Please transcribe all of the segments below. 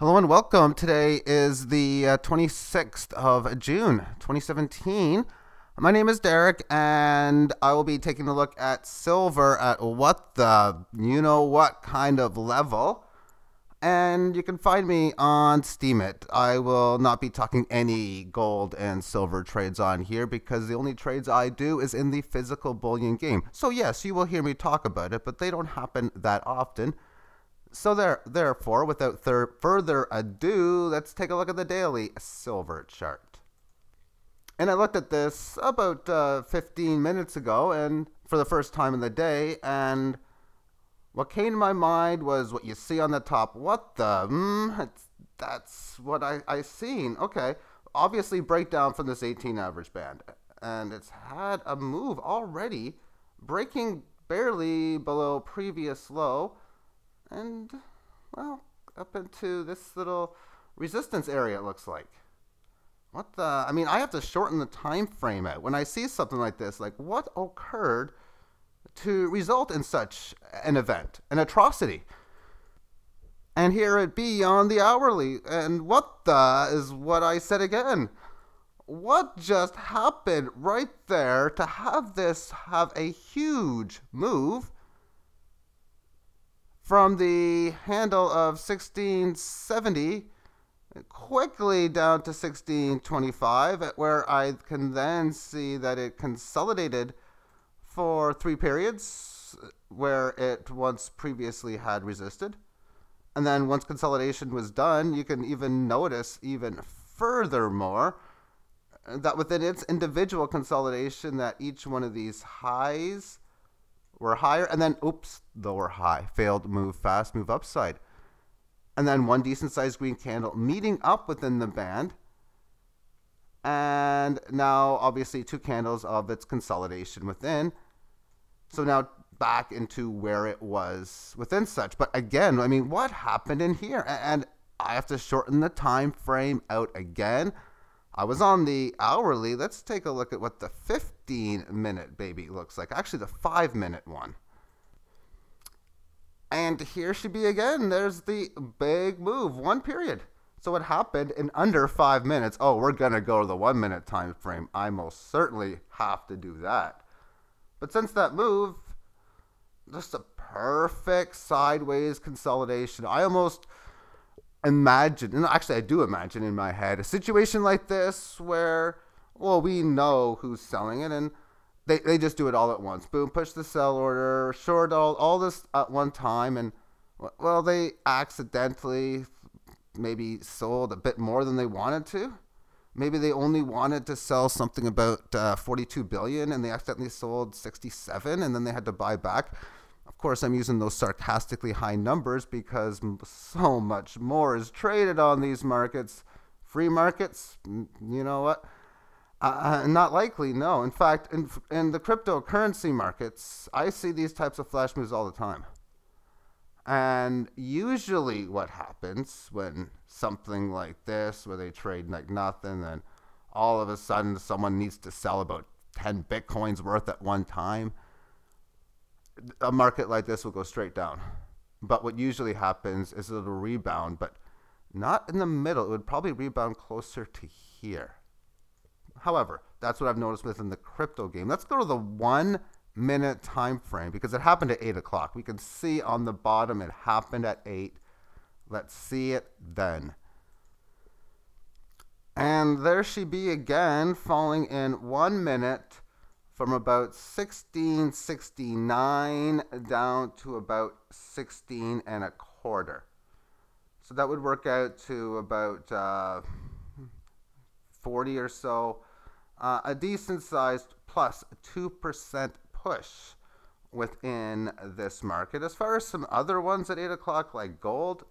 Hello and welcome. Today is the 26th of June, 2017. My name is Derek, and I will be taking a look at silver at what the you-know-what kind of level. And you can find me on Steemit. I will not be talking any gold and silver trades on here because the only trades I do is in the physical bullion game. So yes, you will hear me talk about it, but they don't happen that often. So therefore, without further ado, let's take a look at the daily silver chart. And I looked at this about 15 minutes ago, and for the first time in the day, and what came to my mind was what you see on the top. What the? That's what I seen. Okay, obviously breakdown from this 18 average band, and it's had a move already, breaking barely below previous low. And, well, up into this little resistance area, it looks like. What the? I mean, I have to shorten the time frame out. When I see something like this, like, what occurred to result in such an event, an atrocity? And here it be on the hourly. And what the is what I said again. What just happened right there to have this have a huge move from the handle of 1670 quickly down to 1625, where I can then see that it consolidated for 3 periods where it once previously had resisted. And then once consolidation was done, you can even notice even furthermore that within its individual consolidation that each one of these highs were higher, and then oops, lower high, failed move fast, move upside. And then one decent sized green candle meeting up within the band. And now obviously 2 candles of its consolidation within. So now back into where it was within such. But again, I mean, what happened in here? And I have to shorten the time frame out again. I was on the hourly. Let's take a look at what the 15-minute baby looks like. Actually, the 5-minute one. And here she be again. There's the big move. 1 period. So it happened in under 5 minutes. Oh, we're going to go to the 1-minute time frame. I most certainly have to do that. But since that move, just a perfect sideways consolidation. I almost imagine, and actually I do imagine in my head, a situation like this where, well, we know who's selling it, and they just do it all at once. Boom, push the sell order, short all this at one time, and, well, they accidentally maybe sold a bit more than they wanted to. Maybe they only wanted to sell something about 42 billion, and they accidentally sold 67, and then they had to buy back. Of course, I'm using those sarcastically high numbers because so much more is traded on these markets. Free markets, you know what? Not likely, no. In fact, in the cryptocurrency markets, I see these types of flash moves all the time. And usually what happens when something like this, where they trade like nothing, then all of a sudden someone needs to sell about 10 Bitcoins worth at one time, a market like this will go straight down. But what usually happens is it'll rebound, but not in the middle. It would probably rebound closer to here. However, that's what I've noticed within the crypto game. Let's go to the 1-minute time frame because it happened at 8 o'clock. We can see on the bottom it happened at 8. Let's see it then. And there she be again, falling in 1 minute from about 1669 down to about 16 and a quarter. So that would work out to about 40 or so. A decent sized plus 2% push within this market. As far as some other ones at 8 o'clock, like gold,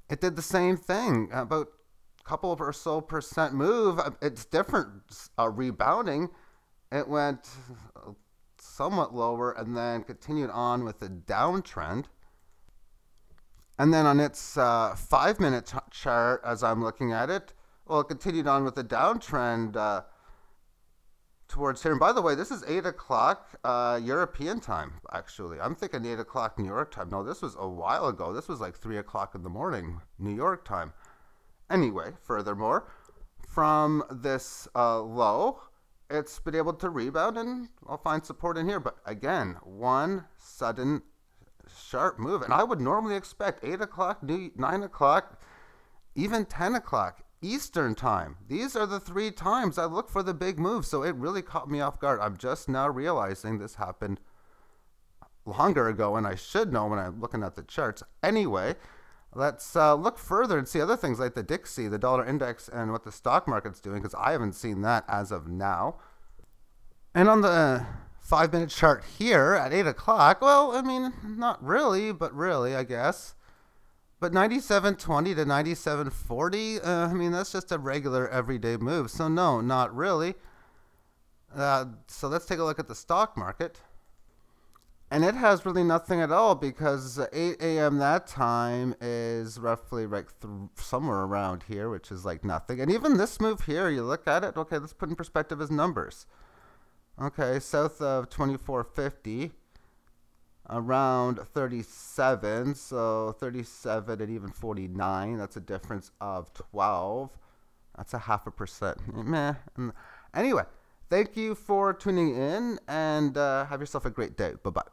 it did the same thing. About a couple of or so percent move. It's different rebounding. It went somewhat lower and then continued on with a downtrend. And then on its 5-minute chart, as I'm looking at it, well, it continued on with a downtrend towards here. And by the way, this is 8 o'clock European time, actually. I'm thinking 8 o'clock New York time. No, this was a while ago. This was like 3 o'clock in the morning, New York time. Anyway, furthermore, from this low, it's been able to rebound, and I'll find support in here. But again, one sudden sharp move. And I would normally expect 8 o'clock, 9 o'clock, even 10 o'clock Eastern time. These are the three times I look for the big move. So it really caught me off guard. I'm just now realizing this happened longer ago, and I should know when I'm looking at the charts. Anyway, let's look further and see other things like the Dixie, the dollar index, and what the stock market's doing, because I haven't seen that as of now. And on the 5-minute chart here at 8 o'clock, well, I mean, not really, but really, I guess. But 97.20 to 97.40, I mean, that's just a regular everyday move. So no, not really. So let's take a look at the stock market. And it has really nothing at all, because 8 a.m. that time is roughly like somewhere around here, which is like nothing. And even this move here, you look at it, okay, let's put in perspective as numbers. Okay, south of 2450, around 37, so 37 and even 49, that's a difference of 12. That's a 0.5%. Meh. Anyway, thank you for tuning in, and have yourself a great day. Bye-bye.